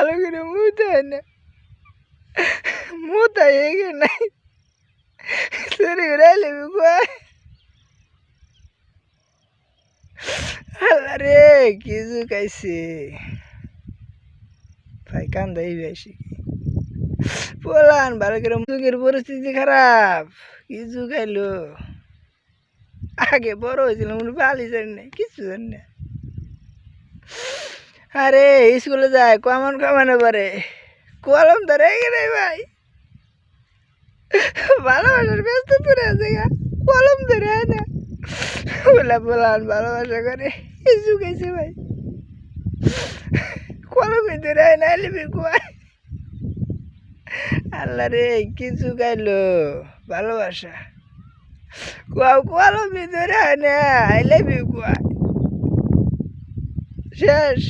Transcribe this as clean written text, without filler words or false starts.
ভালো করে মুতে না মুতা এগে নাই চুরি করে আইলেবি কয় আল্লাহ রে কি জুকাইছে ভাই কান্দাই বেশি পোলান ভালো করে যুগের পরিস্থিতি খারাপ কি জুকাইলো আগে বড় হয়েছিল মনে পালি জানি না কিছু জানি না আরে স্কুলে যায় কমন কমানো পারে কলম ধরে গেলে ভাই ভালোবাসার ব্যস্ত পড়ে আছে গা কলম ধরে না বলে বলান ভালোবাসা করে জুকাইছে ভাই কলম ধরে না লিবি কুয়ায় আল্লাহ রে কি জুকাইলো ভালোবাসা কুয়াও কলম ধরে না আই লাভ ইউ কুয়া শেষ